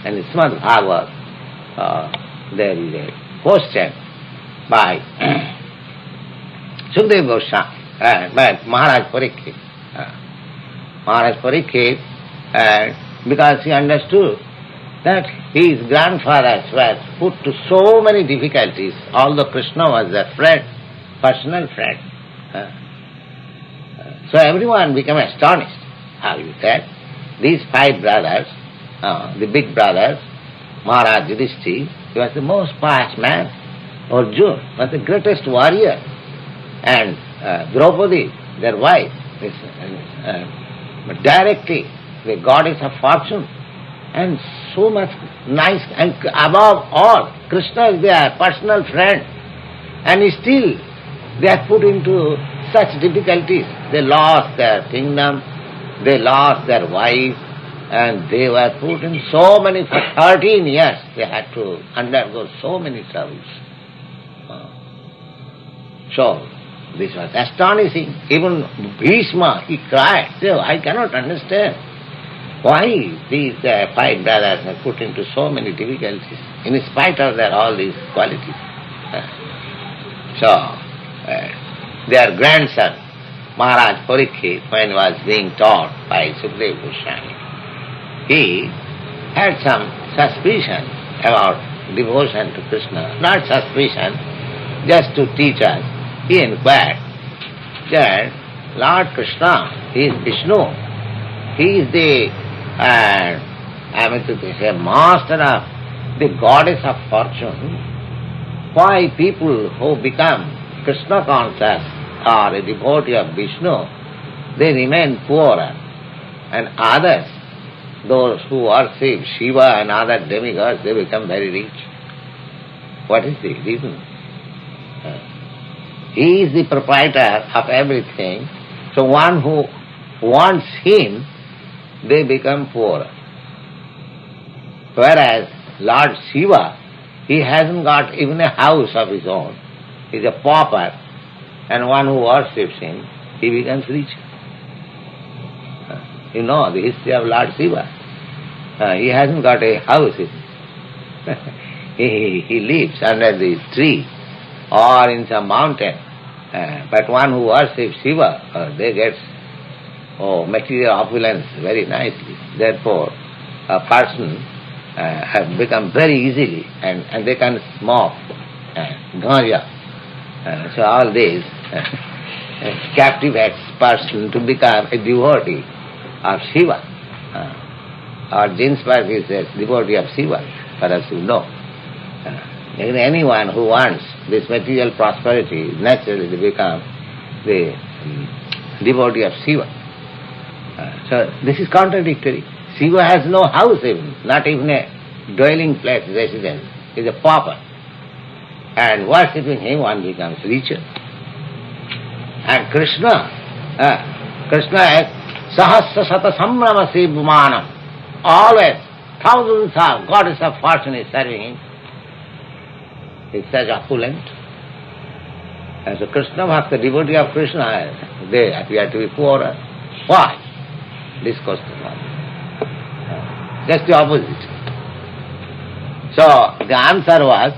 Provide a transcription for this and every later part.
And in Srimad Bhagavad, there is a question by Sukadeva Goswami, by Maharaj Parikshit. Maharaj Parikshit, because he understood that his grandfathers were put to so many difficulties, although Krishna was their friend, personal friend. So everyone became astonished. How you said? These 5 brothers, the big brothers, Maharaj Yudhishthira, he was the most pious man. Arjuna was the greatest warrior. And Draupadi, their wife, directly the goddess of fortune. And so much nice, and above all, Krishna is their personal friend. And still they are put into such difficulties. They lost their kingdom, they lost their wife, and they were put in so many, for 13 years they had to undergo so many troubles. So, this was astonishing. Even Bhishma, he cried, so I cannot understand why these 5 brothers are put into so many difficulties, in spite of their all these qualities. So, their grandson, Maharaj Parikshit, when he was being taught by Sukadeva Goswami, he had some suspicion about devotion to Krishna. Not suspicion, just to teach us. He inquired that Lord Krishna, he is Vishnu. He is the master of the goddess of fortune. Why people who become Krishna conscious or a devotee of Vishnu, they remain poorer, and others, those who worship Shiva and other demigods, they become very rich. What is the reason? He is the proprietor of everything, so one who wants him, they become poor. Whereas Lord Shiva, he hasn't got even a house of his own. He is a pauper, and one who worships him, he becomes rich. You know the history of Lord Shiva. He hasn't got a house. He lives under the tree or in some mountain. But one who worships Shiva, they get material opulence very nicely. Therefore, a person has become very easily, and they can smoke ganja. So all this captivates person to become a devotee of Shiva. Or Ginsberg is a devotee of Shiva, perhaps you know. Anyone who wants this material prosperity naturally become the devotee of Shiva. So this is contradictory. Shiva has no house even, not even a dwelling place, residence. He is a pauper. And worshipping him one becomes richer. And Krishna is Sahasra Sata Samrama Sibhumanam. Always, thousands of goddess of fortune is serving him. He is such opulent. And so Krishna Bhakta, devotee of Krishna, they appear to be poorer. Why? This question was. Just the opposite. So the answer was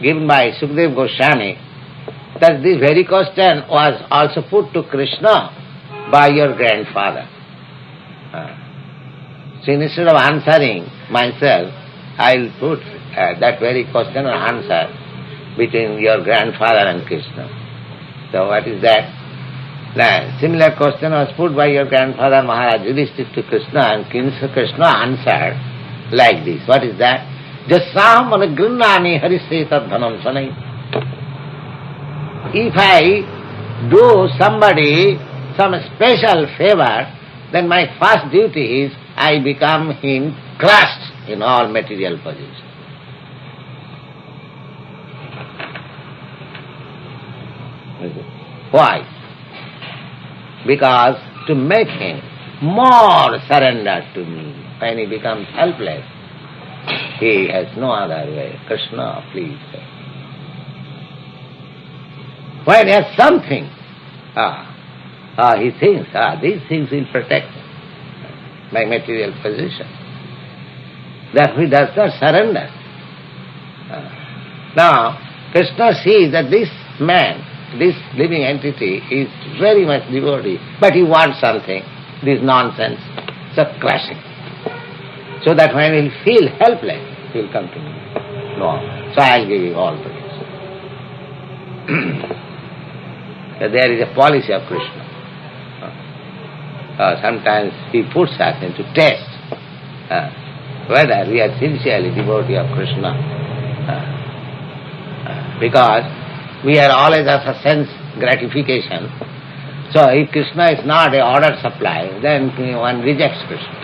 given by Sukadeva Goswami that this very question was also put to Krishna by your grandfather. So instead of answering myself, I will put that very question or answer between your grandfather and Krishna. So what is that? Now, similar question was put by your grandfather Maharaj Yudhishthira to Krishna, and Krishna answered like this. What is that? Jasam anagrinnani harishe tad dhanam sanai. If I do somebody some special favor, then my first duty is I become him crushed in all material possessions. Why? Because to make him more surrendered to me, when he becomes helpless, he has no other way. Krishna, please. When he has something, he thinks, these things will protect my material position. Therefore he does not surrender. Now, Krishna sees that this man, this living entity is very much devotee, but he wants something, this nonsense, so crushing. So that when he will feel helpless, he will come to me. No, so I'll give you all this. So there is a policy of Krishna. Sometimes he puts us into test whether we are sincerely devotee of Krishna. Because we are always after sense gratification. So if Krishna is not a order supply, then one rejects Krishna.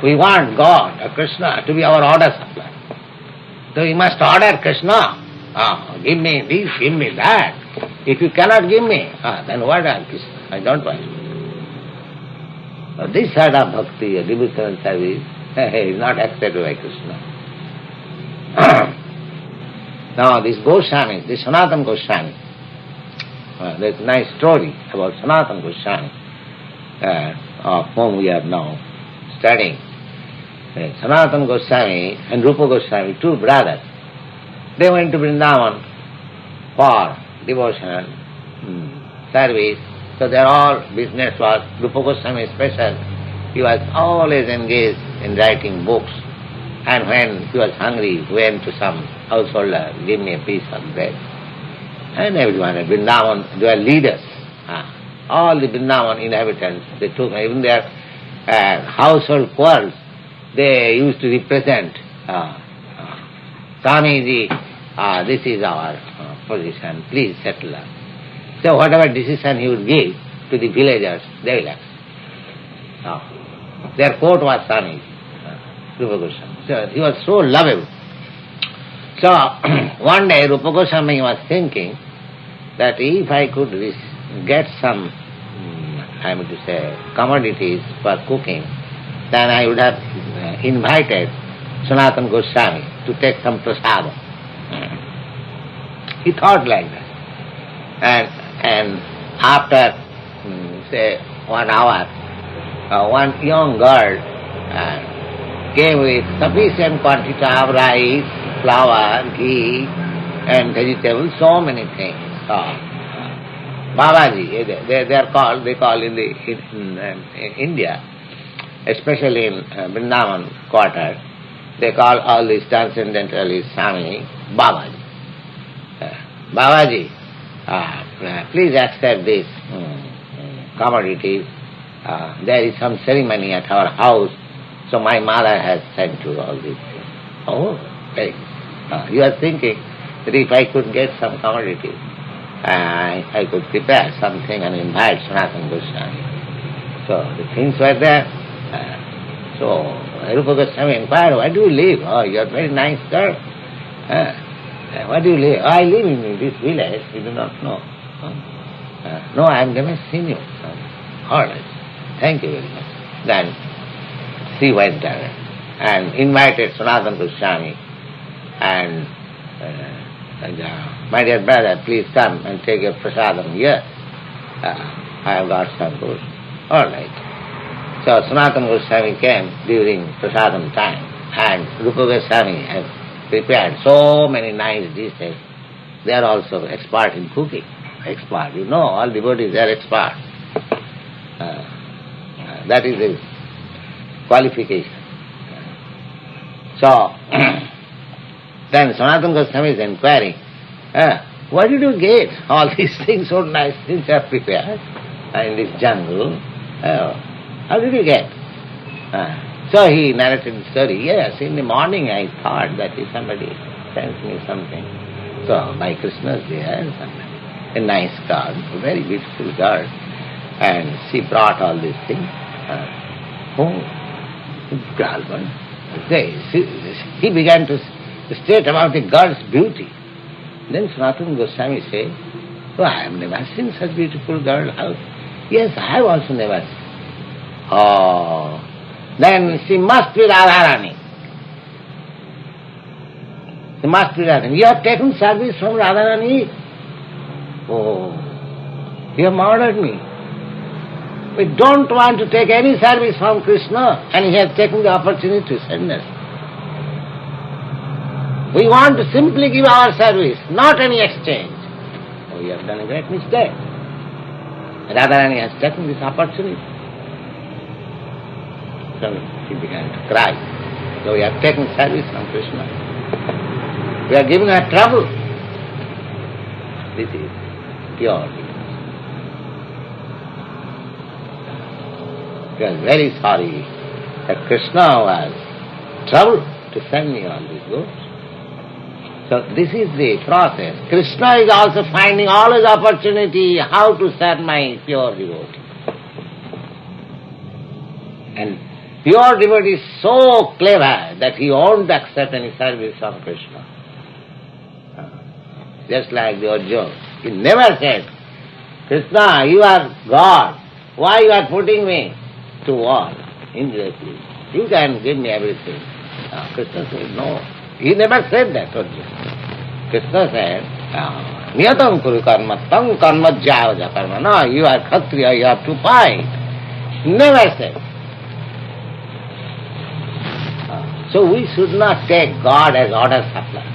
We want God or Krishna to be our order supply. So we must order Krishna. Give me this, give me that. If you cannot give me, then what are Krishna? I don't want. This side of bhakti, devotional service, is not accepted by Krishna. Now this Goswami, this Sanatana Goswami, there's a nice story about Sanatana Goswami, of whom we are now studying. Sanatana Goswami and Rupa Goswami, two brothers, they went to Vrindavan for devotional service. So their all business was, Rupa Goswami special, he was always engaged in writing books. And when he was hungry, he went to some householder, give me a piece of bread. And everyone at Vrindavan, they were leaders. All the Vrindavan inhabitants, they took, even their household quarrels, they used to represent, Swamiji, this is our position, please settle us. So whatever decision he would give to the villagers, they will accept. Their court was Swamiji, Rupa Goswami. So he was so lovable. So one day Rupa Goswami was thinking that if I could get some, I mean to say, commodities for cooking, then I would have invited Sanatana Goswami to take some prasadam. He thought like that. And after, say, 1 hour, one young girl came with sufficient quantity of rice, flour, ghee, and vegetables, so many things. Babaji, they call in India, especially in Vrindavan quarter, they call all these transcendentalists Swami Babaji. Babaji, please accept this commodity. There is some ceremony at our house, so my mother has sent you all these things. Oh, okay. You are thinking that if I could get some commodity, I could prepare something and invite Sanatana Goswami. So the things were there. So Rupa Goswami inquired, where do you live? Oh, you are a very nice girl. Where do you live? Oh, I live in this village. You do not know. No, I have never seen you. All right. Thank you very much. Then she went there and invited Sanatana Goswami and my dear brother, please come and take a prasadam here. I have got some food. All right. So Sanatana Goswami came during prasadam time and Rupa Goswami has prepared so many nice dishes. They are also expert in cooking. Expert. You know, all devotees are expert. That is his qualification. So, then Sanatana Goswami is inquiring, where did you get all these things, so nice things are prepared in this jungle? How did you get? So he narrated the story. Yes, in the morning I thought that if somebody sends me something, so by Krishna's there, a nice girl, a very beautiful girl, and she brought all these things. He began to state about the girl's beauty. Then Sanatana Goswami said, oh, I have never seen such beautiful girl. Yes, I have also never seen. Oh, then she must be Radharani. She must be Radharani. You have taken service from Radharani? Oh, you have murdered me. We don't want to take any service from Krishna, and he has taken the opportunity to send us. We want to simply give our service, not any exchange. We have done a great mistake. Radharani has taken this opportunity. So she began to cry. So we have taken service from Krishna. We are giving her trouble. This is pure devotion. She was very sorry that Krishna was troubled to send me all these goods. So this is the process. Krishna is also finding always opportunity how to serve my pure devotee. And pure devotee is so clever that he won't accept any service from Krishna. Just like the Arjuna. He never said, Krishna, you are God. Why you are putting me to war indirectly? You can give me everything. Krishna said, no. He never said that, Arjuna. Krishna said, Niyatam kuru karma, tam karma javaja karma. No, you are Kshatriya, you have to fight. Never said. So we should not take God as order supply.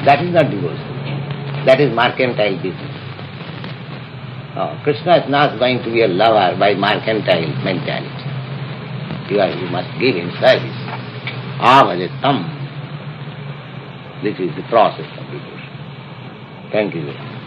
That is not devotion. That is mercantile business. Krishna is not going to be a lover by mercantile mentality. You must give him service. Avajatam. This is the process of devotion. Thank you very much.